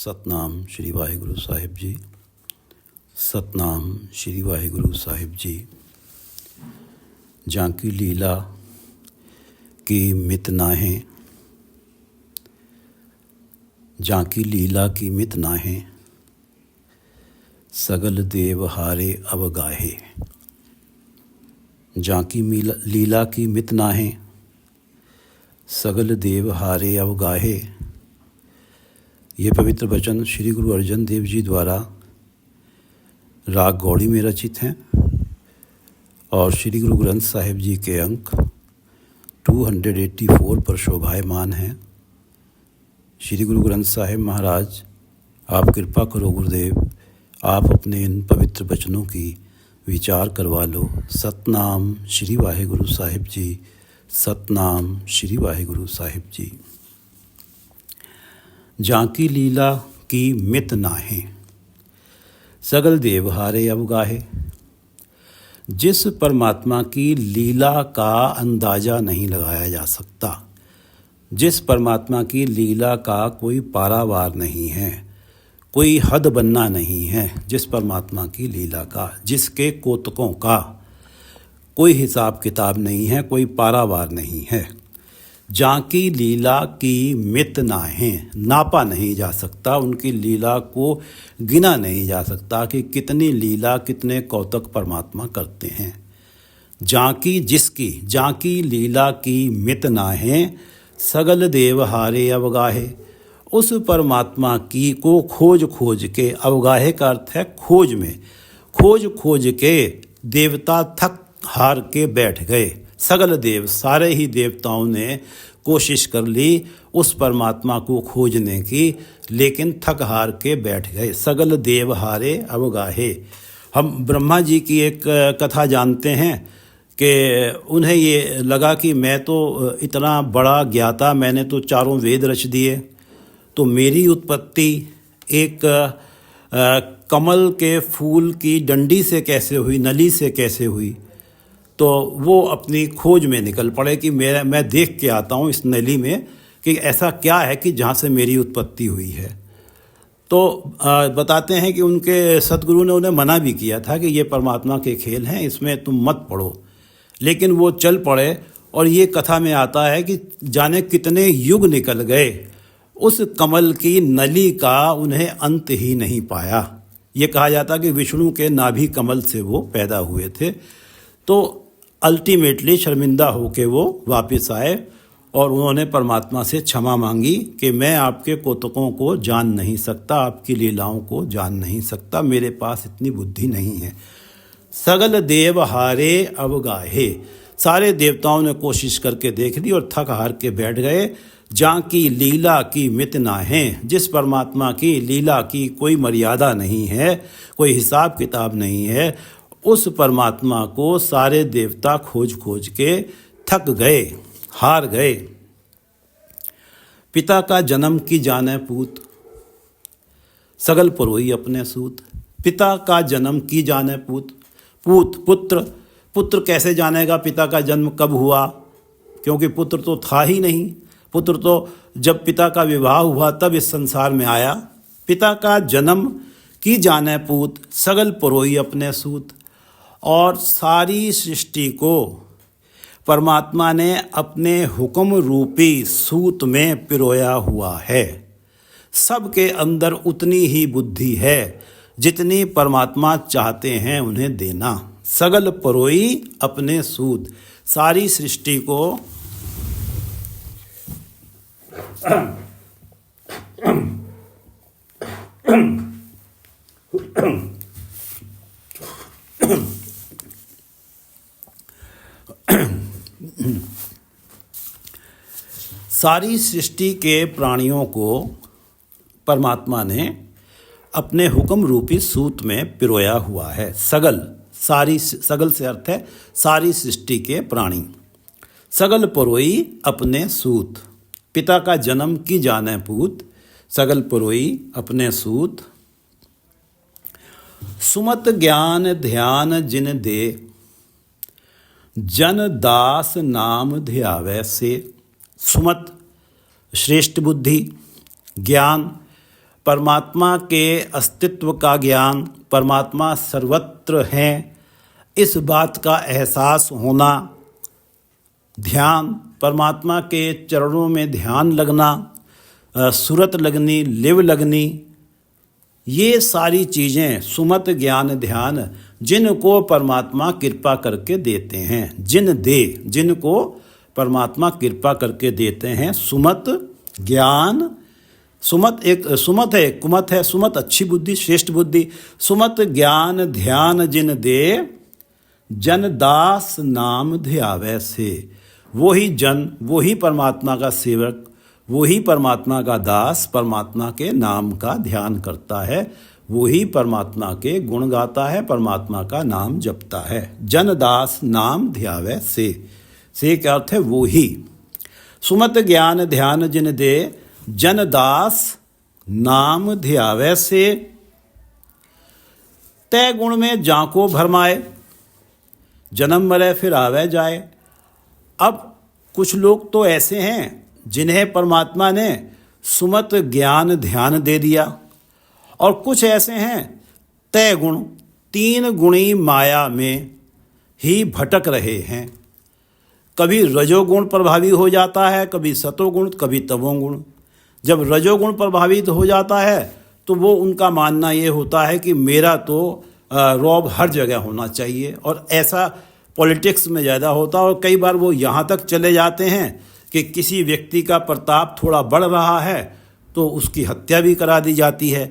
ਸਤਨਾਮ ਸ਼੍ਰੀ ਵਾਹਿਗੁਰੂ ਸਾਹਿਬ ਜੀ। ਸਤਨਾਮ ਸ਼੍ਰੀ ਵਾਹਿਗੁਰੂ ਸਾਹਿਬ ਜੀ। ਜਾਂकी लीला की मित नाहें, झांकी लीला की मित नाहें, सगल देव हारे अवगाहे। झांकी लीला की मित नाहें, सगल देव हारे अवगाहे। ये पवित्र वचन श्री गुरु अर्जन देव जी द्वारा राग गौड़ी में रचित हैं और श्री गुरु ग्रंथ साहिब जी के अंक 284 पर शोभायमान हैं। श्री गुरु ग्रंथ साहिब महाराज, आप कृपा करो गुरुदेव, आप अपने इन पवित्र वचनों की विचार करवा लो। सतनाम श्री वाहिगुरु साहिब जी। सतनाम श्री वाहिगुरु साहिब जी। झांकी लीला की मित नाहें, सगल देव हारे अवगाहे। जिस परमात्मा की लीला का अंदाज़ा नहीं लगाया जा सकता, जिस परमात्मा की लीला का कोई पारावार नहीं है, कोई हद बनना नहीं है, जिस परमात्मा की लीला का, जिसके कोतकों का कोई हिसाब किताब नहीं है, कोई पारावार नहीं है। झांकी लीला की मित नाहें, नापा नहीं जा सकता, उनकी लीला को गिना नहीं जा सकता कि कितनी लीला, कितने कौतक परमात्मा करते हैं। झांकी जिसकी, झांकी लीला की मित नाहें, सगल देव हारे अवगाहे। उस परमात्मा की को खोज खोज के, अवगाहे का अर्थ है खोज में, खोज खोज के देवता थक हार के बैठ गए। सगल देव, सारे ही देवताओं ने कोशिश कर ली उस परमात्मा को खोजने की, लेकिन थक हार के बैठ गए। सगल देव हारे अवगाहे। हम ब्रह्मा जी की एक कथा जानते हैं कि उन्हें ये लगा कि मैं तो इतना बड़ा ज्ञाता, मैंने तो चारों वेद रच दिए, तो मेरी उत्पत्ति एक कमल के फूल की डंडी से कैसे हुई, नली से कैसे हुई। तो वो अपनी खोज में निकल पड़े कि मैं देख के आता हूँ इस नली में कि ऐसा क्या है कि जहाँ से मेरी उत्पत्ति हुई है। तो बताते हैं कि उनके सद्गुरु ने उन्हें मना भी किया था कि ये परमात्मा के खेल हैं, इसमें तुम मत पढ़ो, लेकिन वो चल पड़े। और ये कथा में आता है कि जाने कितने युग निकल गए, उस कमल की नली का उन्हें अंत ही नहीं पाया। ये कहा जाता कि विष्णु के नाभि कमल से वो पैदा हुए थे। तो अल्टीमेटली शर्मिंदा होके वो वापस आए और उन्होंने परमात्मा से क्षमा मांगी कि मैं आपके कोतकों को जान नहीं सकता, आपकी लीलाओं को जान नहीं सकता, मेरे पास इतनी बुद्धि नहीं है। सगल देव हारे अवगाहे। सारे देवताओं ने कोशिश करके देख ली और थक हार के बैठ गए। झांकी लीला की मित नाहें, जिस परमात्मा की लीला की कोई मर्यादा नहीं है, कोई हिसाब किताब नहीं है, उस परमात्मा को सारे देवता खोज खोज के थक गए, हार गए। पिता का जन्म की जाने पूत, सगल पुरोई अपने सूत। पिता का जन्म की जाने पूत, पूत पुत्र, पुत्र कैसे जानेगा पिता का जन्म कब हुआ, क्योंकि पुत्र तो था ही नहीं। पुत्र तो जब पिता का विवाह हुआ तब इस संसार में आया। पिता का जन्म की जाने पूत, सगल पुरोई अपने सूत। और सारी सृष्टि को परमात्मा ने अपने हुक्म रूपी सूत में पिरोया हुआ है। सबके अंदर उतनी ही बुद्धि है जितनी परमात्मा चाहते हैं उन्हें देना। सगल परोई अपने सूत, सारी सृष्टि को सारी सृष्टि के प्राणियों को परमात्मा ने अपने हुक्म रूपी सूत में पिरोया हुआ है। सगल, सारी, सगल से अर्थ है सारी सृष्टि के प्राणी। सगल परोई अपने सूत। पिता का जन्म की जाने पूत, सगल परोई अपने सूत। सुमत ज्ञान ध्यान जिन दे, जन दास नाम ध्यावै से। सुमत श्रेष्ठ बुद्धि, ज्ञान परमात्मा के अस्तित्व का ज्ञान, परमात्मा सर्वत्र हैं, इस बात का एहसास होना, ध्यान, परमात्मा के चरणों में ध्यान लगना, सुरत लगनी, लिव लगनी, ये सारी चीज़ें सुमत ज्ञान ध्यान जिनको परमात्मा कृपा करके देते हैं, जिनको परमात्मा कृपा करके देते हैं। सुमत ज्ञान, सुमत है, कुमत है, सुमत अच्छी बुद्धि, श्रेष्ठ बुद्धि। सुमत ज्ञान ध्यान जिन दे, जन दास नाम ध्यावै से। वही जन, वही परमात्मा का सेवक, वही परमात्मा का दास परमात्मा के नाम का ध्यान करता है, वही परमात्मा के गुण गाता है, परमात्मा का नाम जपता है। जन दास नाम ध्यावै से क्या अर्थ है? वो ही। सुमत ज्ञान ध्यान जिन दे, जन दास नाम ध्यावै से। तय गुण में जाको भरमाए, जन्म मरे फिर आवे जाए। अब कुछ लोग तो ऐसे हैं जिन्हें परमात्मा ने सुमत ज्ञान ध्यान दे दिया, और कुछ ऐसे हैं तय गुण, तीन गुणी माया में ही भटक रहे हैं। कभी रजोगुण प्रभावी हो जाता है, कभी सतोगुण, कभी तमोगुण। जब रजोगुण प्रभावित हो जाता है तो वो उनका मानना ये होता है कि मेरा तो रौब हर जगह होना चाहिए, और ऐसा पॉलिटिक्स में ज़्यादा होता है। और कई बार वो यहाँ तक चले जाते हैं कि किसी व्यक्ति का प्रताप थोड़ा बढ़ रहा है तो उसकी हत्या भी करा दी जाती है।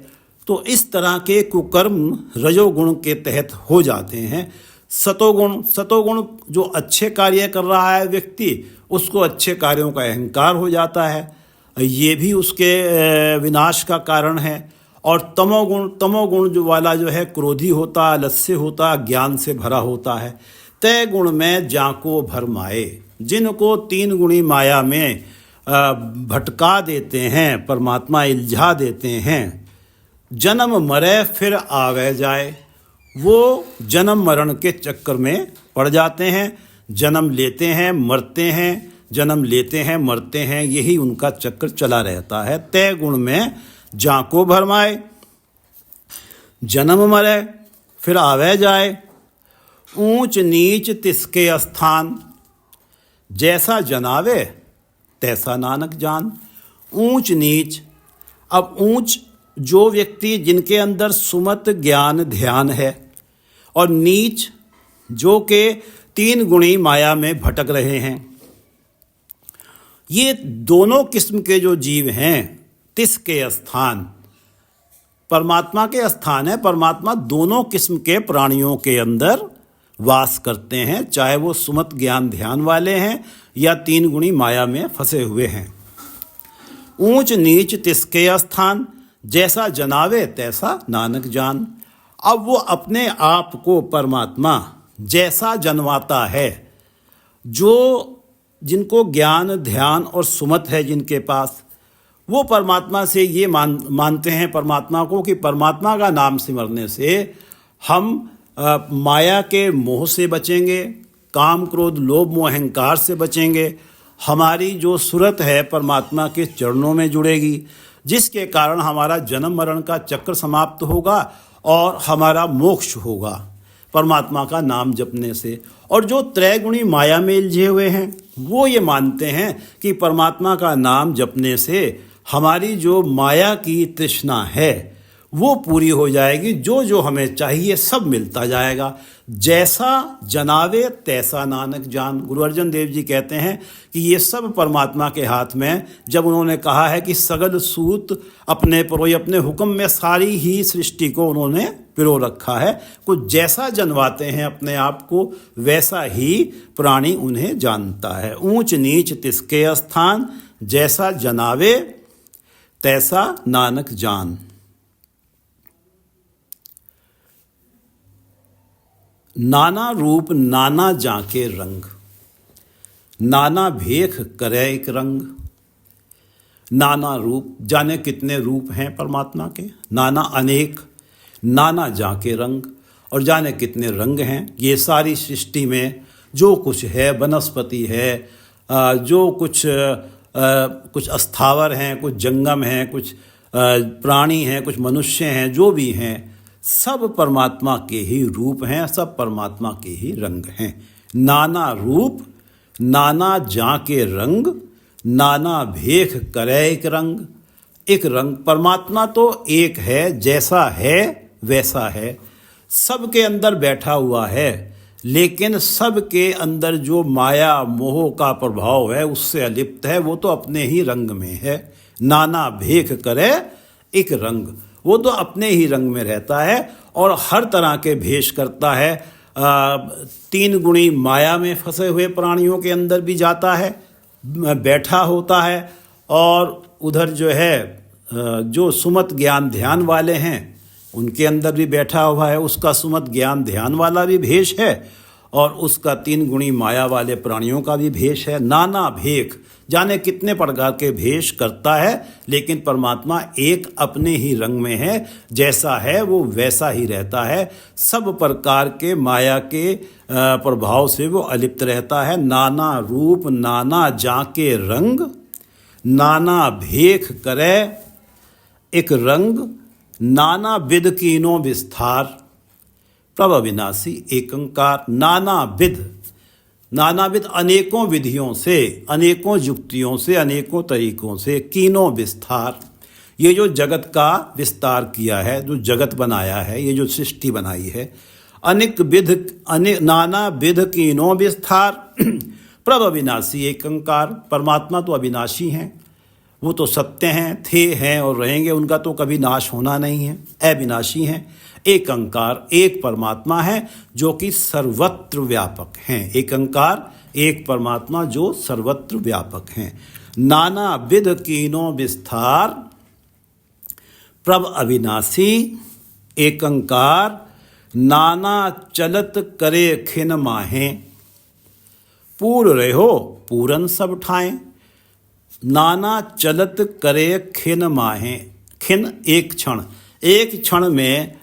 तो इस तरह के कुकर्म रजोगुण के तहत हो जाते हैं। सतोगुण जो अच्छे कार्य कर रहा है व्यक्ति, उसको अच्छे कार्यों का अहंकार हो जाता है, ये भी उसके विनाश का कारण है। और तमोगुण जो वाला जो है क्रोधी होता, आलस्य होता, ज्ञान से भरा होता है। तय गुण में जाको भरमाए, जिनको तीन गुणी माया में भटका देते हैं, परमात्मा इल्झा देते हैं। जन्म मरे फिर आवे जाए, वो जन्म मरण के चक्कर में पड़ जाते हैं। जन्म लेते हैं, मरते हैं, जन्म लेते हैं, मरते हैं, यही उनका चक्र चला रहता है। तय गुण में जाको भरमाए, जन्म मरे फिर आवे जाए। ऊंच नीच तिसके स्थान, जैसा जनावे तैसा नानक जान। ऊंच नीच, अब ऊंच जो व्यक्ति जिनके अंदर सुमत ज्ञान ध्यान है, और नीच जो के तीन गुणी माया में भटक रहे हैं, ये दोनों किस्म के जो जीव हैं, तिसके स्थान, परमात्मा के स्थान है। परमात्मा दोनों किस्म के प्राणियों के अंदर वास करते हैं, चाहे वो सुमत ज्ञान ध्यान वाले हैं या तीन गुणी माया में फंसे हुए हैं। ऊंच नीच तिसके स्थान, जैसा जनावे तैसा नानक जान। अब वो अपने आप को परमात्मा जैसा जनवाता है, जो जिनको ज्ञान ध्यान और सुमत है जिनके पास, वो परमात्मा से ये मानते हैं परमात्मा को कि परमात्मा का नाम सिमरने से हम माया के मोह से बचेंगे, काम क्रोध लोभ मोह अहंकार से बचेंगे। हमारी जो सूरत है परमात्मा के चरणों में जुड़ेगी, जिसके कारण हमारा जन्म मरण का चक्र समाप्त होगा और हमारा मोक्ष होगा परमात्मा का नाम जपने से। और जो त्रैगुणी माया में उलझे हुए हैं, वो ये मानते हैं कि परमात्मा का नाम जपने से हमारी जो माया की तृष्णा है वो पूरी हो जाएगी, जो जो हमें चाहिए सब मिलता जाएगा। जैसा जनावे तैसा नानक जान। गुरु अर्जन देव जी कहते हैं कि ये सब परमात्मा के हाथ में। जब उन्होंने कहा है कि सगल सूत अपने परोई, अपने हुक्म में सारी ही सृष्टि को उन्होंने पिरो रखा है। कुछ जैसा जनवाते हैं अपने आप को, वैसा ही प्राणी उन्हें जानता है। ऊंच नीच तिसके स्थान, जैसा जनावे तैसा नानक जान। नाना रूप नाना जाके रंग, नाना भेख करे एक रंग। नाना रूप, जाने कितने रूप हैं परमात्मा के, नाना अनेक, नाना जाके रंग, और जाने कितने रंग हैं। ये सारी सृष्टि में जो कुछ है, वनस्पति है, जो कुछ अस्थावर हैं, कुछ जंगम हैं, कुछ प्राणी हैं, कुछ मनुष्य हैं, जो भी हैं, सब परमात्मा के ही रूप हैं, सब परमात्मा के ही रंग हैं। नाना रूप नाना जाके रंग, नाना भेख करे एक रंग। एक रंग, परमात्मा तो एक है, जैसा है वैसा है, सबके अंदर बैठा हुआ है, लेकिन सबके अंदर जो माया मोह का प्रभाव है उससे अलिप्त है, वो तो अपने ही रंग में है। नाना भेख करे एक रंग, वो तो अपने ही रंग में रहता है और हर तरह के भेष करता है। तीन गुणी माया में फंसे हुए प्राणियों के अंदर भी जाता है, बैठा होता है, और उधर जो है जो सुमत ज्ञान ध्यान वाले हैं उनके अंदर भी बैठा हुआ है, उसका सुमत ज्ञान ध्यान वाला भी भेष है और उसका तीन गुणी माया वाले प्राणियों का भी भेष है। नाना भेख, जाने कितने प्रकार के भेष करता है, लेकिन परमात्मा एक अपने ही रंग में है, जैसा है वो वैसा ही रहता है, सब प्रकार के माया के प्रभाव से वो अलिप्त रहता है। नाना रूप नाना जाके रंग, नाना भेख करे एक रंग, नाना विध कीनो विस्तार, प्रभ अविनाशी एकंकार। नाना विध अनेकों विधियों से, अनेकों युक्तियों से, अनेकों तरीकों से, कीनो विस्तार, ये जो जगत का विस्तार किया है, जो जगत बनाया है, ये जो सृष्टि बनाई है, अनेक विध नाना विध कीनो विस्तार, प्रभ अविनाशी एकंकार। परमात्मा तो अविनाशी हैं, वो तो सत्य हैं, थे हैं और रहेंगे, उनका तो कभी नाश होना नहीं है, अविनाशी हैं। एक अंकार, एक परमात्मा है जो कि सर्वत्र व्यापक हैं। एक अंकार, एक परमात्मा जो सर्वत्र व्यापक हैं। नाना विध कीनो विस्तार, प्रभ अविनाशी एक अंकार, नाना चलत करे खिन माहें, पूर रहो पूरन सब ठाएं। नाना चलत करे खिन माहें, खिन एक क्षण, एक क्षण में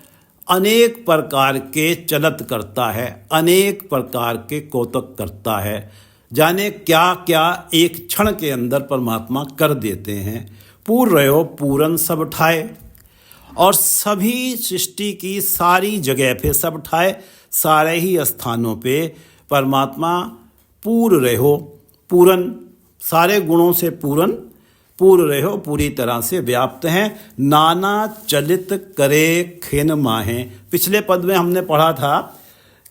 अनेक प्रकार के चलत करता है, अनेक प्रकार के कौतक करता है, जाने क्या क्या एक क्षण के अंदर परमात्मा कर देते हैं। पूर रहो पूरन सब ठाए, और सभी सृष्टि की सारी जगह पे, सब ठाए सारे ही स्थानों पे परमात्मा पूर रहो, पूरन सारे गुणों से पूर्ण रहो, पूरी तरह से व्याप्त हैं। नाना चलित करे खिन माहें, पिछले पद में हमने पढ़ा था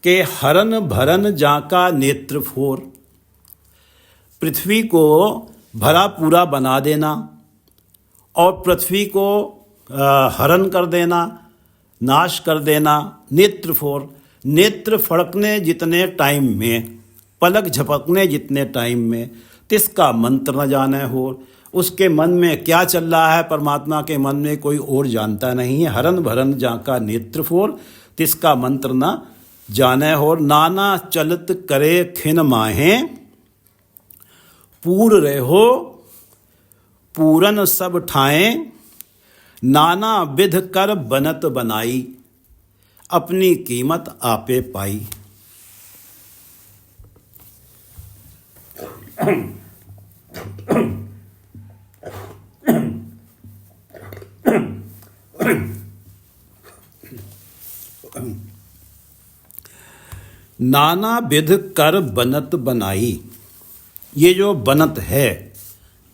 कि हरन भरन जाका नेत्र फोर, पृथ्वी को भरा पूरा बना देना और पृथ्वी को हरण कर देना, नाश कर देना। नेत्र फोर, नेत्र फड़कने जितने टाइम में, पलक झपकने जितने टाइम में, तिसका मंत्र न जाने हो, उसके मन में क्या चल रहा है, परमात्मा के मन में कोई और जानता नहीं है। हरन भरन जाका नेत्र फोर, तिसका मंत्र न जाने हो। नाना चलत करे खिन माहें, पूर रहो पूरन सब ठाएं। नाना विध कर बनत बनाई, अपनी कीमत आपे पाई। नाना विध कर बनत बनाई, ये जो बनत है,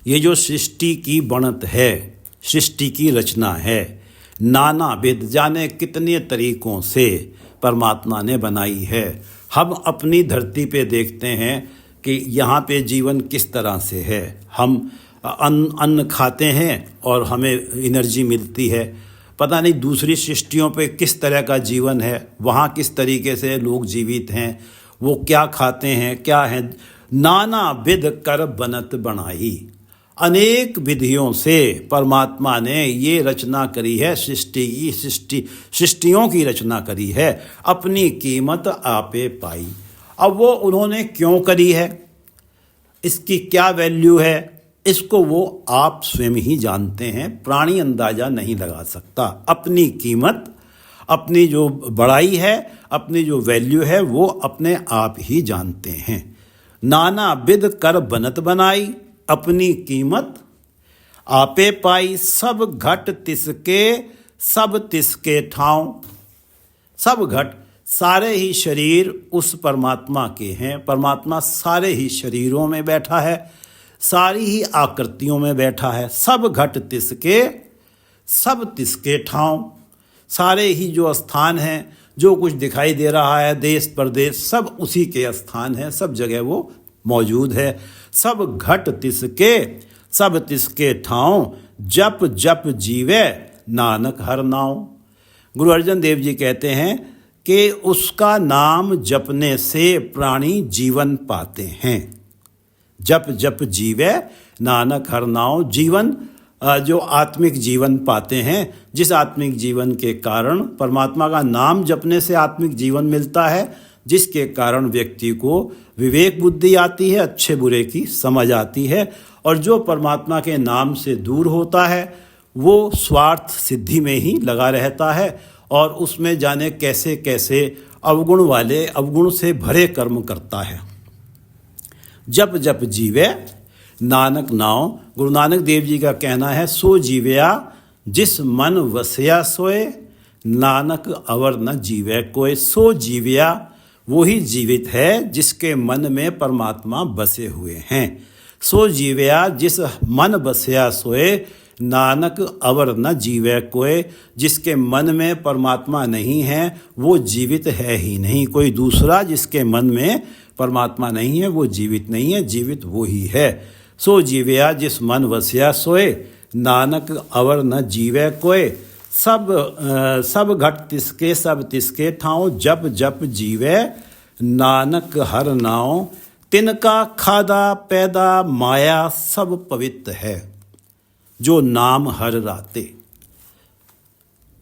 ये जो सृष्टि की बनत है, सृष्टि की रचना है, नाना विध जाने कितने तरीकों से परमात्मा ने बनाई है। हम अपनी धरती पे देखते हैं कि यहाँ पे जीवन किस तरह से है। हम अन्न खाते हैं और हमें एनर्जी मिलती है, पता नहीं दूसरी सृष्टियों पे किस तरह का जीवन है, वहाँ किस तरीके से लोग जीवित हैं, वो क्या खाते हैं, क्या है। नाना विध कर बनत बनाई, अनेक विधियों से परमात्मा ने ये रचना करी है, सृष्टियों की रचना करी है। अपनी कीमत आपे पाई। अब वो उन्होंने क्यों करी है, इसकी क्या वैल्यू है, इसको वो आप स्वयं ही जानते हैं, प्राणी अंदाजा नहीं लगा सकता। अपनी कीमत, अपनी जो बड़ाई है, अपनी जो वैल्यू है, वो अपने आप ही जानते हैं। नाना विध कर बनत बनाई, अपनी कीमत आपे पाई सब घट तिसके, सब तिसके ठाव। सब घट, सारे ही शरीर उस परमात्मा के हैं। परमात्मा सारे ही शरीरों में बैठा है, सारी ही आकृतियों में बैठा है। सब घट तिसके, सब तिसके ठाव। सारे ही जो स्थान हैं, जो कुछ दिखाई दे रहा है, देश प्रदेश, सब उसी के स्थान है, सब जगह वो मौजूद है। सब घट तिसके, सब तिसके ठाव। जप जप जीवे, नानक हर नाव। गुरु अर्जन देव जी कहते हैं कि उसका नाम जपने से प्राणी जीवन पाते हैं। जप जप जीवे, नानक हर नाव। जीवन, जो आत्मिक जीवन पाते हैं, जिस आत्मिक जीवन के कारण परमात्मा का नाम जपने से आत्मिक जीवन मिलता है, जिसके कारण व्यक्ति को विवेक बुद्धि आती है, अच्छे बुरे की समझ आती है। और जो परमात्मा के नाम से दूर होता है वो स्वार्थ सिद्धि में ही लगा रहता है और उसमें जाने कैसे कैसे अवगुण वाले, अवगुण से भरे कर्म करता है। जप जप जीवे, नानक नाव। गुरु नानक देव जी का कहना है, सो जीवया जिस मन वसया सोए, नानक अवर न जीवे कोय। सो जीवया, वो ही जीवित है जिसके मन में परमात्मा बसे हुए हैं। सो जीवया जिस मन बसया सोए, नानक अवर न जीवे कोय। जिसके मन में परमात्मा नहीं है वो जीवित है ही नहीं। कोई दूसरा जिसके मन में परमात्मा नहीं है वो जीवित नहीं है, जीवित वो ही है। सो जीवया जिस मन वसया सोए, नानक अवर न जीवे कोय। सब घट तिसके, सब तिसके ठाव। जप जप जीवे, नानक हर नाव। तिनका खादा पैदा माया, सब पवित्र है जो नाम हर राते।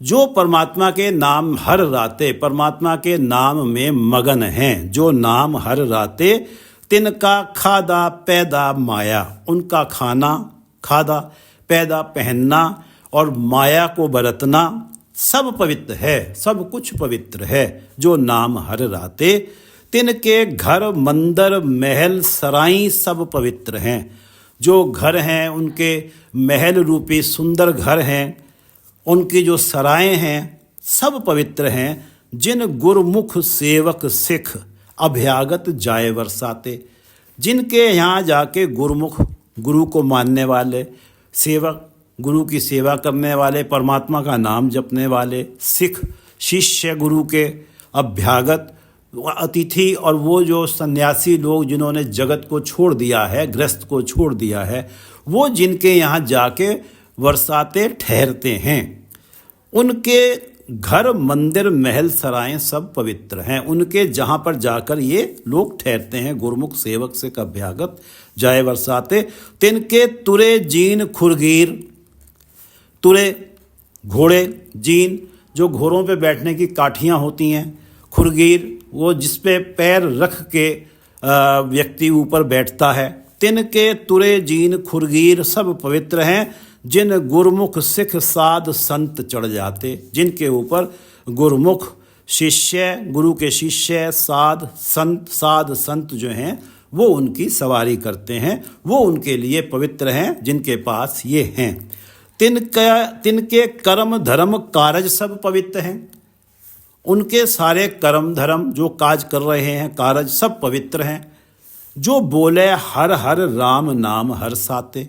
जो परमात्मा के नाम हर राते, परमात्मा के नाम में मगन हैं, जो नाम हर राते। तिनका खादा पैदा माया, उनका खाना, खादा, पैदा पहनना और माया को बरतना सब पवित्र है, सब कुछ पवित्र है जो नाम हर राते। तिनके घर मंदिर महल सराई सब पवित्र हैं। जो घर हैं उनके महल रूपी सुंदर घर हैं, उनकी जो सराएं हैं सब पवित्र हैं। जिन गुरुमुख सेवक सिख अभ्यागत जाए बरसाते। जिनके यहाँ जाके गुरुमुख, गुरु को मानने वाले, सेवक, गुरु की सेवा करने वाले, परमात्मा का नाम जपने वाले, सिख शिष्य गुरु के, अभ्यागत अतिथि, और वो जो सन्यासी लोग जिन्होंने जगत को छोड़ दिया है, गृहस्थ को छोड़ दिया है, वो जिनके यहाँ जाके बरसाते ठहरते हैं, उनके घर मंदिर महल सराएं सब पवित्र हैं। उनके जहाँ पर जाकर ये लोग ठहरते हैं, गुरुमुख सेवक से अभ्यागत जाए बरसाते। तिनके तुरे जीन खुरगीर। तुरे घोड़े, जीन जो घोड़ों पे बैठने की काठियाँ होती हैं, खुरगीर वो जिस पे पैर रख के व्यक्ति ऊपर बैठता है। तिनके तुरे जीन खुरगीर सब पवित्र हैं। जिन गुरुमुख सिख साध संत चढ़ जाते, जिनके ऊपर गुरुमुख शिष्य, गुरु के शिष्य, साध संत जो हैं वो उनकी सवारी करते हैं, वो उनके लिए पवित्र हैं जिनके पास ये हैं। तिनके कर्म धर्म कारज सब पवित्र हैं। उनके सारे कर्म धर्म जो काज कर रहे हैं, कारज सब पवित्र हैं। जो बोले हर हर राम नाम हर साते।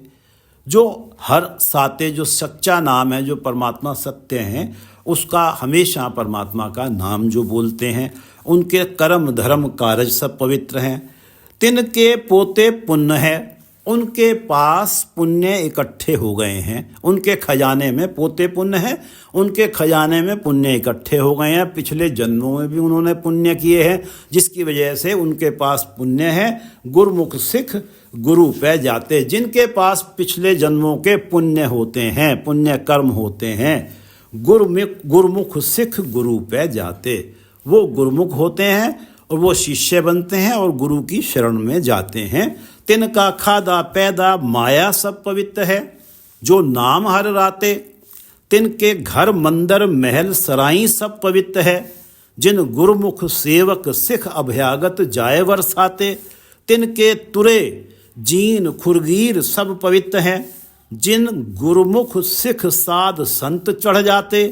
जो हर साते, जो सच्चा नाम है, जो परमात्मा सत्य हैं, उसका हमेशा परमात्मा का नाम जो बोलते हैं, उनके कर्म धर्म कारज सब पवित्र हैं। तिनके पोते पुण्य है। उनके पास पुण्य इकट्ठे हो गए हैं। उनके खजाने में पोते पुण्य है, उनके खजाने में पुण्य इकट्ठे हो गए हैं। पिछले जन्मों में भी उन्होंने पुण्य किए हैं, जिसकी वजह से उनके पास पुण्य है। गुरुमुख सिख गुरु पे जाते। जिनके पास पिछले जन्मों के पुण्य होते हैं, पुण्य कर्म होते हैं, गुरुमुख सिख गुरु पे जाते। वो गुरुमुख होते हैं और वो शिष्य बनते हैं और गुरु की शरण में जाते हैं। तिनका खादा पैदा माया सब पवित्र है जो नाम हर राते। तिनके घर मंदिर महल सराई सब पवित्र है। जिन गुरुमुख सेवक सिख अभ्यागत जाए बरसाते। तिनके तुरे जीन खुरगीर सब पवित्र हैं। जिन गुरुमुख सिख साध संत चढ़ जाते,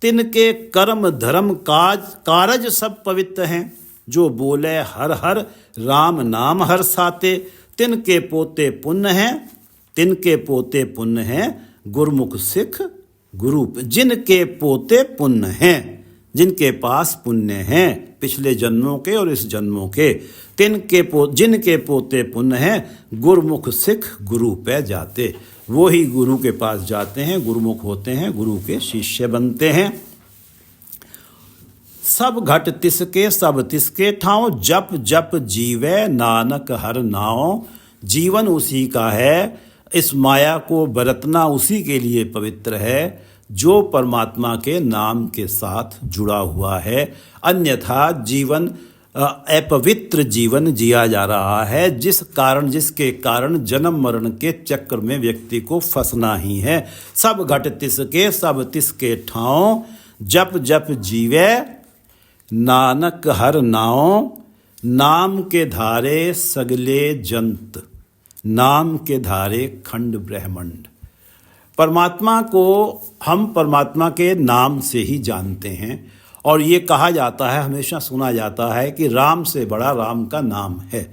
तिनके कर्म धर्म कारज सब पवित्र हैं। जो बोले हर हर राम नाम हर साते, तिनके पोते पुण्य हैं, तिनके पोते पुण्य हैं। गुरुमुख सिख गुरु जिनके पोते पुण्य हैं, जिनके पास पुण्य हैं पिछले जन्मों के और इस जन्मों के, जिनके पोते पुण्य हैं, गुरुमुख सिख गुरु पे जाते। वो ही गुरु के पास जाते हैं, गुरुमुख होते हैं, गुरु के शिष्य बनते हैं। सब घट तिसके सब तिसके ठाव, जप जप जीवे नानक हर नाव। जीवन उसी का है, इस माया को बरतना उसी के लिए पवित्र है जो परमात्मा के नाम के साथ जुड़ा हुआ है। अन्यथा जीवन अपवित्र जीवन जिया जा रहा है, जिसके कारण जन्म मरण के चक्र में व्यक्ति को फंसना ही है। सब घट तिसके सब तिसके ठाव, जप जप जीवे नानक हर नाव। नाम के धारे सगले जंत, नाम के धारे खंड ब्रह्मांड। परमात्मा को हम परमात्मा के नाम से ही जानते हैं। और ये कहा जाता है, हमेशा सुना जाता है कि राम से बड़ा राम का नाम है।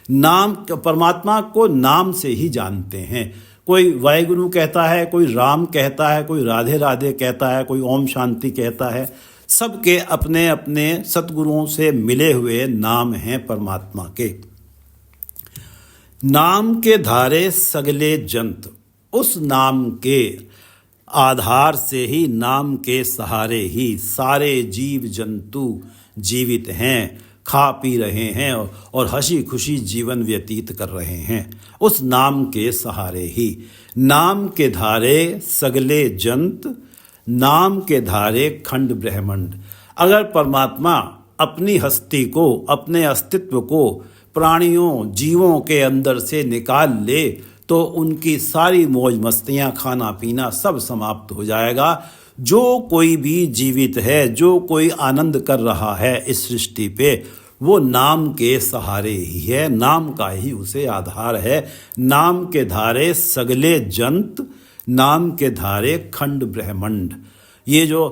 परमात्मा को नाम से ही जानते हैं। कोई वाहिगुरु कहता है, कोई राम कहता है, कोई राधे राधे कहता है, कोई ओम शांति कहता है। सबके अपने अपने सतगुरुओं से मिले हुए नाम हैं परमात्मा के। नाम के धारे सगले जंत, उस नाम के आधार से ही, नाम के सहारे ही सारे जीव जंतु जीवित हैं, खा पी रहे हैं और हंसी खुशी जीवन व्यतीत कर रहे हैं। उस नाम के सहारे ही। नाम के धारे सगले जंत, नाम के धारे खंड ब्रह्मांड। अगर परमात्मा अपनी हस्ती को, अपने अस्तित्व को प्राणियों जीवों के अंदर से निकाल ले तो उनकी सारी मौज मस्तियाँ, खाना पीना सब समाप्त हो जाएगा। जो कोई भी जीवित है, जो कोई आनंद कर रहा है इस सृष्टि पे, वो नाम के सहारे ही है, नाम का ही उसे आधार है। नाम के धारे सगले जंत, नाम के धारे खंड ब्रह्मांड। ये जो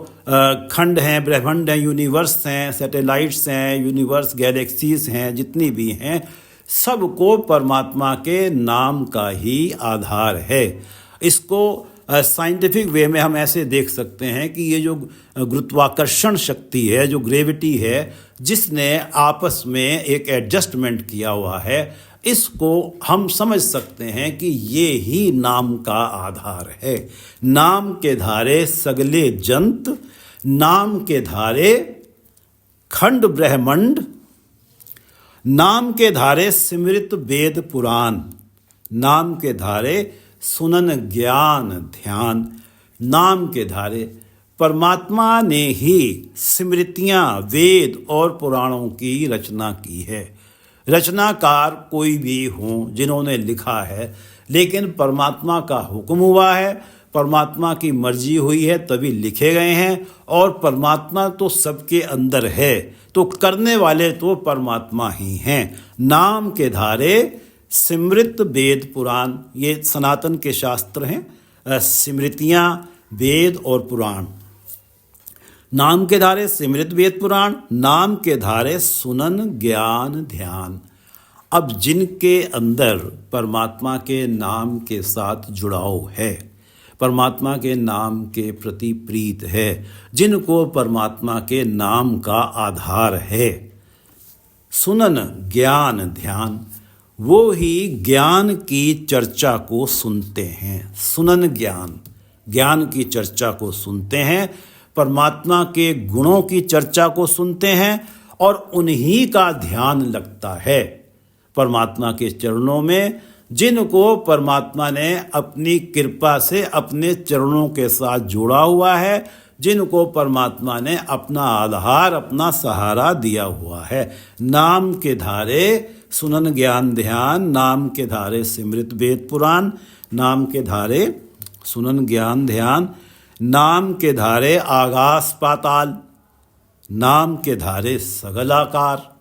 खंड हैं, ब्रह्मांड हैं, यूनिवर्स हैं, सैटेलाइट्स हैं, यूनिवर्स गैलेक्सीज हैं, जितनी भी हैं, सबको परमात्मा के नाम का ही आधार है। इसको साइंटिफिक वे में हम ऐसे देख सकते हैं कि ये जो गुरुत्वाकर्षण शक्ति है, जो ग्रेविटी है, जिसने आपस में एक एडजस्टमेंट किया हुआ है, इसको हम समझ सकते हैं कि ये ही नाम का आधार है। नाम के धारे सगले जंत, नाम के धारे खंड ब्रह्मांड। नाम के धारे सिमृत वेद पुराण, नाम के धारे सुनन ज्ञान ध्यान। नाम के धारे परमात्मा ने ही स्मृतियाँ, वेद और पुराणों की रचना की है। रचनाकार कोई भी हों जिन्होंने लिखा है, लेकिन परमात्मा का हुक्म हुआ है, परमात्मा की मर्जी हुई है तभी लिखे गए हैं। और परमात्मा तो सबके अंदर है, तो करने वाले तो परमात्मा ही हैं। नाम के धारे सिमृत वेद पुराण, ये सनातन के शास्त्र हैं, स्मृतियाँ, वेद और पुराण। नाम के धारे सिमृत वेद पुराण, नाम के धारे सुनन ज्ञान ध्यान। अब जिनके अंदर परमात्मा के नाम के साथ जुड़ाव है, परमात्मा के नाम के प्रति प्रीत है, जिनको परमात्मा के नाम का आधार है, सुनन ज्ञान ध्यान, वो ही ज्ञान की चर्चा को सुनते हैं। सुनन ज्ञान, ज्ञान की चर्चा को सुनते हैं, परमात्मा के गुणों की चर्चा को सुनते हैं और उन्हीं का ध्यान लगता है। परमात्मा के चरणों में, जिनको परमात्मा ने अपनी कृपा से अपने चरणों के साथ जोड़ा हुआ है, जिनको परमात्मा ने अपना आधार, अपना सहारा दिया हुआ है। नाम के धारे सुनन ज्ञान ध्यान, नाम के धारे सिमृत वेद पुराण, नाम के धारे सुनन ज्ञान ध्यान, नाम के धारे आकाश पाताल, नाम के धारे सगल आकार।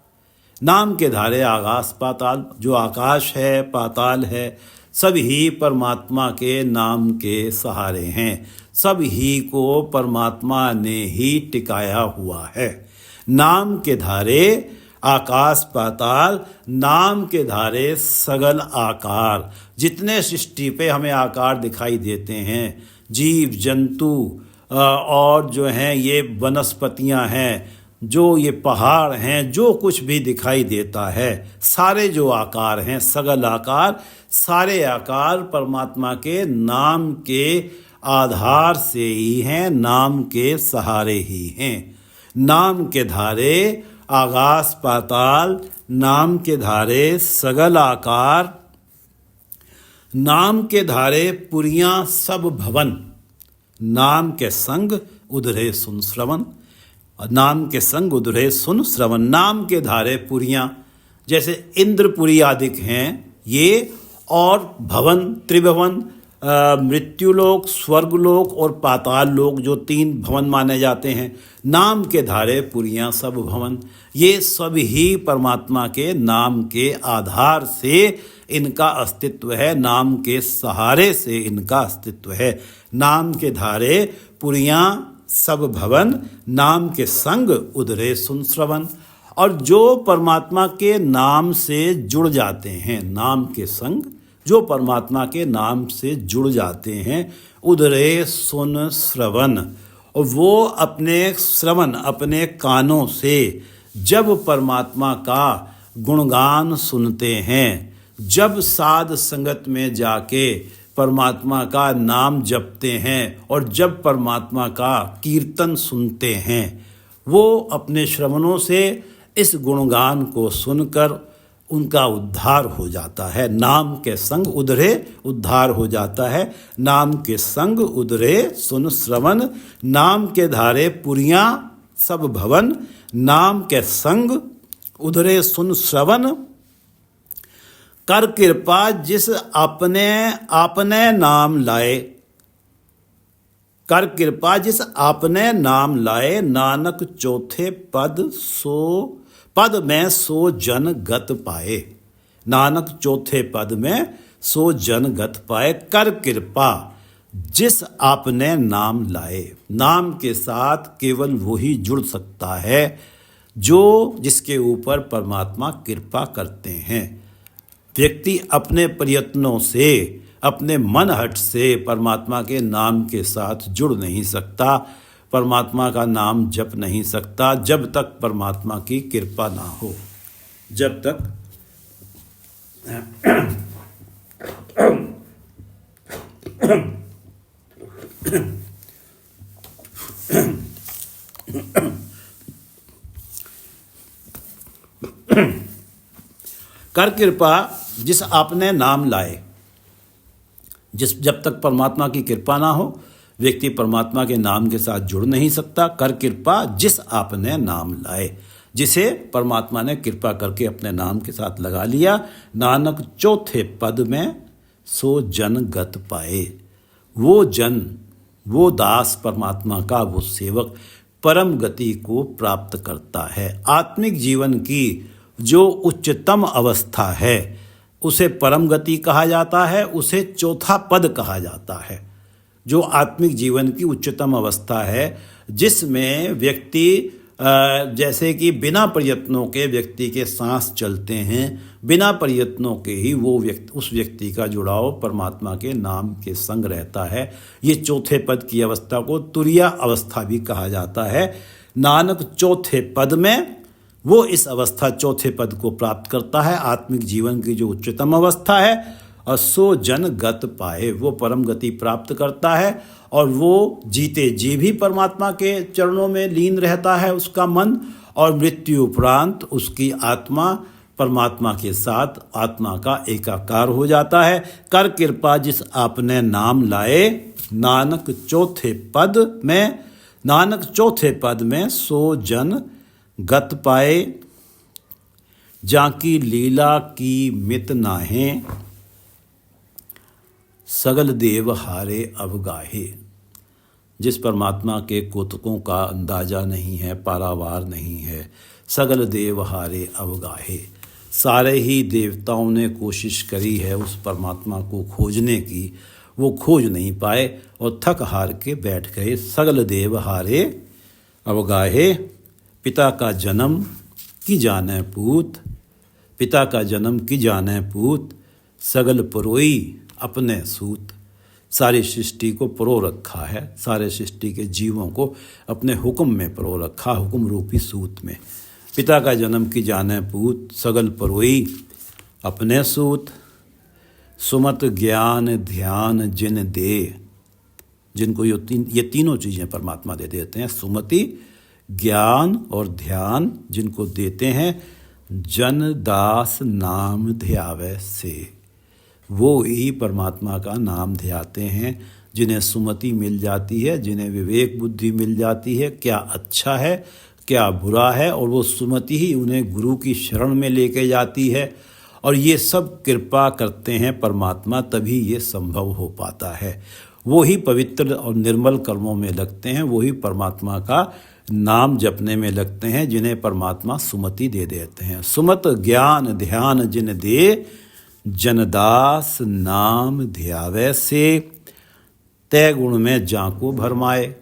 नाम के धारे आकाश पाताल, जो आकाश है, पाताल है, सब ही परमात्मा के नाम के सहारे हैं, सब ही को परमात्मा ने ही टिकाया हुआ है। नाम के धारे आकाश पाताल, नाम के धारे सगल आकार। जितने सृष्टि पे हमें आकार दिखाई देते हैं, जीव जंतु और जो हैं ये वनस्पतियां हैं, जो ये पहाड़ हैं, जो कुछ भी दिखाई देता है, सारे जो आकार हैं, सगल आकार, सारे आकार परमात्मा के नाम के आधार से ही हैं, नाम के सहारे ही हैं। नाम के धारे आकाश पाताल, नाम के धारे सगल आकार, नाम के धारे पुरियां सब भवन। नाम के संग उधरे सुन श्रवण, नाम के संग उधरे सुन श्रवण। नाम के धारे पुरियां जैसे इंद्रपुरी आदिक हैं ये, और भवन त्रिभुवन, मृत्युलोक, स्वर्गलोक और पाताल लोक, जो 3 भवन माने जाते हैं। नाम के धारे पुरियां सब भवन, ये सब ही परमात्मा के नाम के आधार से इनका अस्तित्व है, नाम के सहारे से इनका अस्तित्व है। नाम के धारे पुरियां सब भवन, नाम के संग उधरे सुन श्रवण। और जो परमात्मा के नाम से जुड़ जाते हैं, नाम के संग जो परमात्मा के नाम से जुड़ जाते हैं, उधरे सुन श्रवण। और वो अपने श्रवण, अपने कानों से जब परमात्मा का गुणगान सुनते हैं, जब साध संगत में जाके परमात्मा का नाम जपते हैं और जब परमात्मा का कीर्तन सुनते हैं, वो अपने श्रवणों से इस गुणगान को सुनकर उनका उद्धार हो जाता है। नाम के संग उधरे उद्धार हो जाता है। नाम के संग उधरे सुन श्रवण, नाम के धारे पुरियां सब भवन, नाम के संग उधरे सुन श्रवण। कर कृपा जिस अपने आपने नाम लाए, कर कृपा जिस आपने नाम लाए, नानक चौथे पद सो पद में सो जन गत पाए। नानक चौथे पद में सो जन गत पाए। कर कृपा जिस आपने नाम लाए, नाम के साथ केवल वही जुड़ सकता है जो जिसके ऊपर परमात्मा कृपा करते हैं। व्यक्ति अपने प्रयत्नों से, अपने मन हट से परमात्मा के नाम के साथ जुड़ नहीं सकता, परमात्मा का नाम जप नहीं सकता, जब तक परमात्मा की कृपा ना हो। जब तक कर कृपा जिस आपने नाम लाए, जब तक परमात्मा की कृपा ना हो, व्यक्ति परमात्मा के नाम के साथ जुड़ नहीं सकता। कर कृपा जिस आपने नाम लाए, जिसे परमात्मा ने कृपा करके अपने नाम के साथ लगा लिया, नानक चौथे पद में सो जन गत पाए। वो जन, वो दास परमात्मा का, वो सेवक परम गति को प्राप्त करता है। आत्मिक जीवन की जो उच्चतम अवस्था है उसे परम गति कहा जाता है, उसे चौथा पद कहा जाता है। जो आत्मिक जीवन की उच्चतम अवस्था है, जिसमें व्यक्ति जैसे कि बिना प्रयत्नों के व्यक्ति के सांस चलते हैं, बिना प्रयत्नों के ही वो व्यक्ति, उस व्यक्ति का जुड़ाव परमात्मा के नाम के संग रहता है। ये चौथे पद की अवस्था को तुरिया अवस्था भी कहा जाता है। नानक चौथे पद में वो इस अवस्था, चौथे पद को प्राप्त करता है, आत्मिक जीवन की जो उच्चतम अवस्था है। और सो जन गत पाए, वो परम गति प्राप्त करता है और वो जीते जी भी परमात्मा के चरणों में लीन रहता है उसका मन, और मृत्यु उपरांत उसकी आत्मा परमात्मा के साथ आत्मा का एकाकार हो जाता है। कर कृपा जिस आपने नाम लाए, नानक चौथे पद में सो जन गत पाए। जाकी लीला की मित नाहे, सगल देव हारे अवगाहे। जिस परमात्मा के कौतुकों का अंदाजा नहीं है, पारावार नहीं है, सगल देव हारे अवगाहे। सारे ही देवताओं ने कोशिश करी है उस परमात्मा को खोजने की, वो खोज नहीं पाए और थक हार के बैठ गए। सगल देव हारे अवगाहे, पिता का जन्म की जाने पूत, पिता का जन्म की जाने पूत, सगल परोई अपने सूत। सारी सृष्टि को परो रखा है, सारे सृष्टि के जीवों को अपने हुक्म में परो रखा, हुक्म रूपी सूत में। पिता का जन्म की जाने पूत, सगल परोई अपने सूत। सुमत ज्ञान ध्यान जिन दे, जिनको ये तीनों चीज़ें परमात्मा दे देते हैं, सुमति, ज्ञान और ध्यान जिनको देते हैं, जन दास नाम ध्यावे से, वो ही परमात्मा का नाम ध्याते हैं। जिन्हें सुमति मिल जाती है, जिन्हें विवेक बुद्धि मिल जाती है, क्या अच्छा है क्या बुरा है, और वो सुमति ही उन्हें गुरु की शरण में लेके जाती है। और ये सब कृपा करते हैं परमात्मा, तभी ये संभव हो पाता है। वो ही पवित्र और निर्मल कर्मों में लगते हैं, वो ही परमात्मा का नाम जपने में लगते हैं, जिन्हें परमात्मा सुमति दे देते हैं। सुमत ज्ञान ध्यान जिन दे, जनदास नाम ध्यावे से, तय गुण में जाको भरमाए,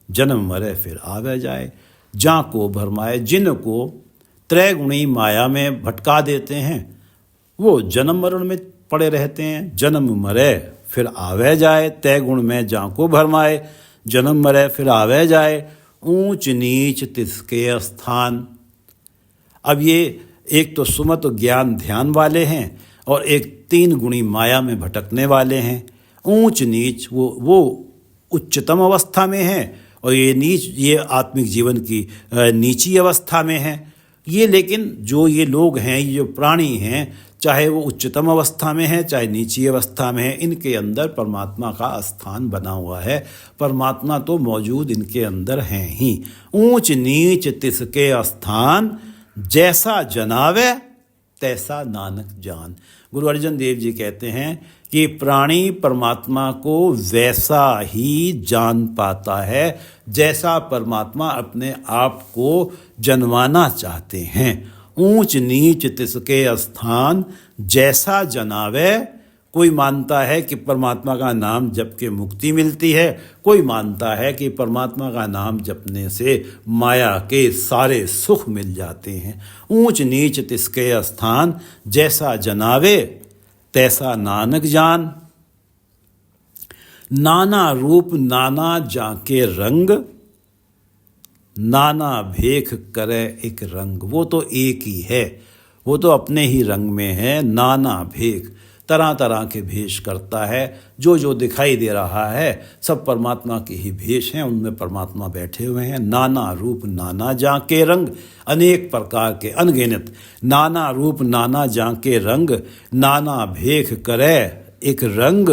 जन्म मरे फिर आवे जाए। जाको भरमाए, जिनको त्रय गुणी माया में भटका देते हैं, वो जन्म मरण में पड़े रहते हैं। जन्म मरे फिर आवे जाए, तय गुण में जाको भरमाए, जन्म मरे फिर आवे जाए। ऊंच नीच तिसके स्थान। अब ये एक तो सुमत ज्ञान ध्यान वाले हैं और एक तीन गुणी माया में भटकने वाले हैं। ऊंच नीच वो उच्चतम अवस्था में है, और ये नीच ये आत्मिक जीवन की नीची अवस्था में है। ये लेकिन जो ये लोग हैं, ये जो प्राणी हैं, चाहे वो उच्चतम अवस्था में है चाहे नीची अवस्था में है, इनके अंदर परमात्मा का स्थान बना हुआ है। परमात्मा तो मौजूद इनके अंदर हैं ही। ऊंच नीच तिसके स्थान, जैसा जनावे तैसा नानक जान। गुरु अर्जन देव जी कहते हैं कि प्राणी परमात्मा को वैसा ही जान पाता है जैसा परमात्मा अपने आप को जनवाना चाहते हैं। ऊंच नीच तिसके स्थान, जैसा जनावे। कोई मानता है कि परमात्मा का नाम जप के मुक्ति मिलती है, कोई मानता है कि परमात्मा का नाम जपने से माया के सारे सुख मिल जाते हैं। ऊंच नीच तिसके स्थान, जैसा जनावे तैसा नानक जान। नाना रूप नाना जाके रंग, नाना भेख करे एक रंग। वो तो एक ही है, वो तो अपने ही रंग में है। नाना भेख, तरह तरह के भेष करता है। जो जो दिखाई दे रहा है सब परमात्मा के ही भेष हैं, उनमें परमात्मा बैठे हुए हैं। नाना रूप नाना जाके रंग, अनेक प्रकार के अनगिनत नाना रूप नाना जाके रंग। नाना भेख करे एक रंग,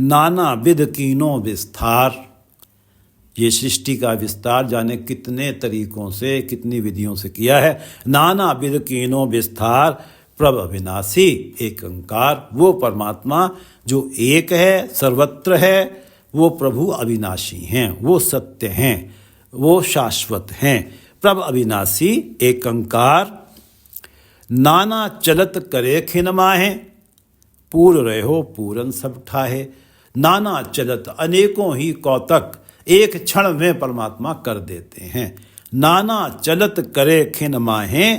नाना विध कीनो विस्तार। ये सृष्टि का विस्तार जाने कितने तरीकों से, कितनी विधियों से किया है। नाना विध कीनो विस्तार, प्रभ अविनाशी एक अंकार। वो परमात्मा जो एक है, सर्वत्र है, वो प्रभु अविनाशी हैं, वो सत्य हैं, वो शाश्वत हैं। प्रभ अविनाशी एक अंकार। नाना चलत करे खिन माहे, पूर रहो पूरन सब ठाहे। नाना चलत, अनेकों ही कौतक एक क्षण में परमात्मा कर देते हैं। नाना चलत करे खिन माहे,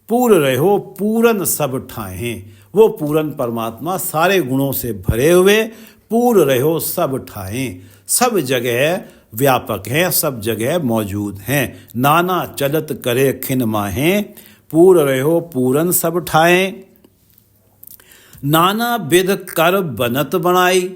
पूर रहो पूरन सब ठाहें। वो पूरन परमात्मा सारे गुणों से भरे हुए, पूर रहो सब ठाहें, सब जगह व्यापक हैं, सब जगह मौजूद हैं। नाना चलत करे खिन माहें, पूर रहो पूरन सब ठाहें। नाना विध कर बनत बनाई।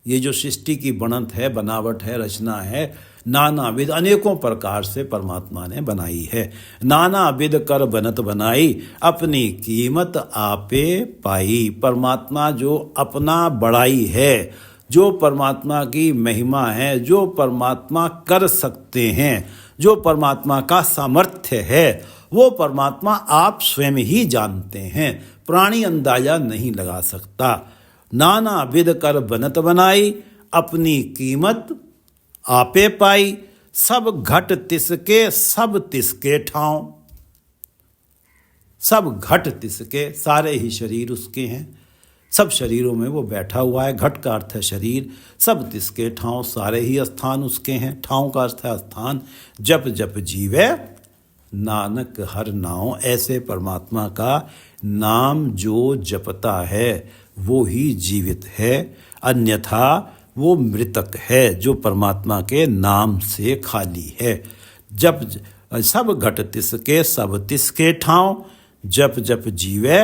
ये जो सृष्टि की बनत है, बनावट है, रचना है, नाना विध अनेकों प्रकार से परमात्मा ने बनाई है। नाना विध कर बनत बनाई, अपनी कीमत आपे पाई। परमात्मा जो अपना बड़ाई है, जो परमात्मा की महिमा है, जो परमात्मा कर सकते हैं, जो परमात्मा का सामर्थ्य है, वो परमात्मा आप स्वयं ही जानते हैं। प्राणी अंदाजा नहीं लगा सकता। नाना विध कर बनत बनाई, अपनी कीमत आपे पाई। सब घट तिसके सब तिसके ठाव। सब घट तिसके, सारे ही शरीर उसके हैं, सब शरीरों में वो बैठा हुआ है। घट का अर्थ है शरीर। सब तिसके ठाव, सारे ही स्थान उसके हैं। ठाव का अर्थ है स्थान। जप जप जीवे नानक हर नाम। ऐसे परमात्मा का नाम जो जपता है वो ही जीवित है, अन्यथा वो मृतक है जो परमात्मा के नाम से खाली है। जप सब घट तिसके, सब तिसके ठाव, जप जप जीवे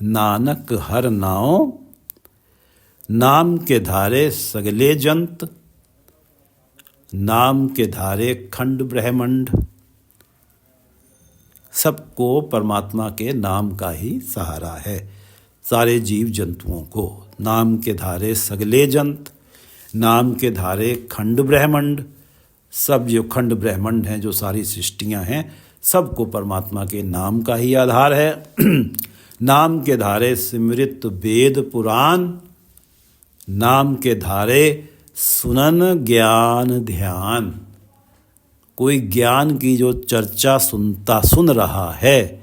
नानक हर नाम। नाम के धारे सगले जंत, नाम के धारे खंड ब्रह्मांड। सबको परमात्मा के नाम का ही सहारा है, सारे जीव जंतुओं को। नाम के धारे सगले जंत, नाम के धारे खंड ब्रह्मांड। सब जो खंड ब्रह्मांड हैं, जो सारी सृष्टियां हैं, सबको परमात्मा के नाम का ही आधार है। नाम के धारे सिमृत वेद पुराण, नाम के धारे सुनन ज्ञान ध्यान। कोई ज्ञान की जो चर्चा सुन रहा है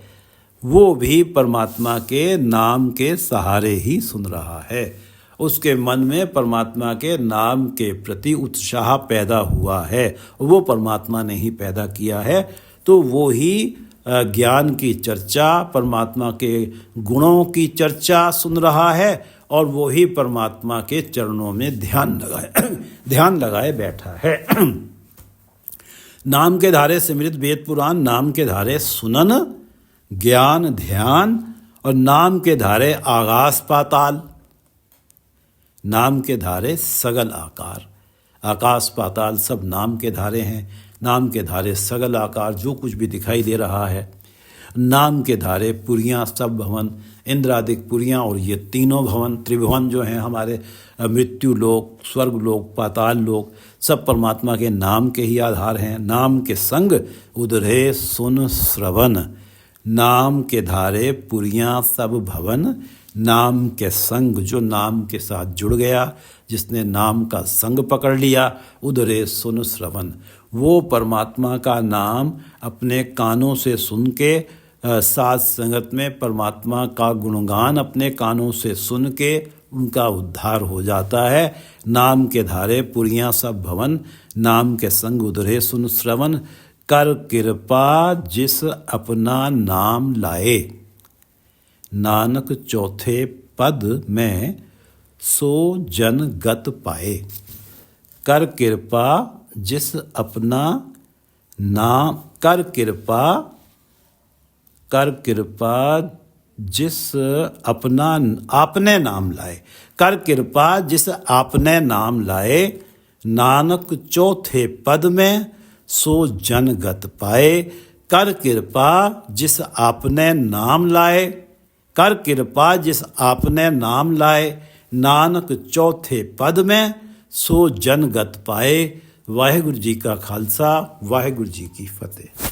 वो भी परमात्मा के नाम के सहारे ही सुन रहा है। उसके मन में परमात्मा के नाम के प्रति उत्साह पैदा हुआ है, वो परमात्मा ने ही पैदा किया है। तो वो ही ज्ञान की चर्चा, परमात्मा के गुणों की चर्चा सुन रहा है और वो ही परमात्मा के चरणों में ध्यान लगाए बैठा है। नाम के धारे सिमृत वेद पुराण, नाम के धारे सुनन ज्ञान ध्यान, और नाम के धारे आकाश पाताल, नाम के धारे सगल आकार। आकाश पाताल सब नाम के धारे हैं। नाम के धारे सगल आकार, जो कुछ भी दिखाई दे रहा है। नाम के धारे पुरियाँ, सब भवन, इंद्रादिक पुरियाँ, और ये तीनों भवन त्रिभुवन जो हैं हमारे, मृत्यु लोक, स्वर्ग लोक, पाताल लोक, सब परमात्मा के नाम के ही आधार हैं। नाम के संग उधरे सुन श्रवण, नाम के धारे पुरियाँ सब भवन। नाम के संग, जो नाम के साथ जुड़ गया, जिसने नाम का संग पकड़ लिया, उधरे सुन श्रवण। वो परमात्मा का नाम अपने कानों से सुन के, साथ संगत में परमात्मा का गुणगान अपने कानों से सुन के उनका उद्धार हो जाता है। नाम के धारे पुरियाँ सब भवन, नाम के संग उधरे सुन श्रवण। कर कृपा जिस अपना नाम लाए, नानक चौथे पद में सो जन गत पाए। कर कृपा जिस अपना नाम, कर कृपा जिस अपना आपने नाम लाए। कर कृपा जिस आपने नाम लाए, नानक चौथे पद में सो जन गत पाए। कर कृपा जिस आपने नाम लाए, कर कृपा जिस आपने नाम लाए, नानक चौथे पद में सो जन गत पाए। वाहिगुरु जी का खालसा, वाहिगुरु जी की फतेह।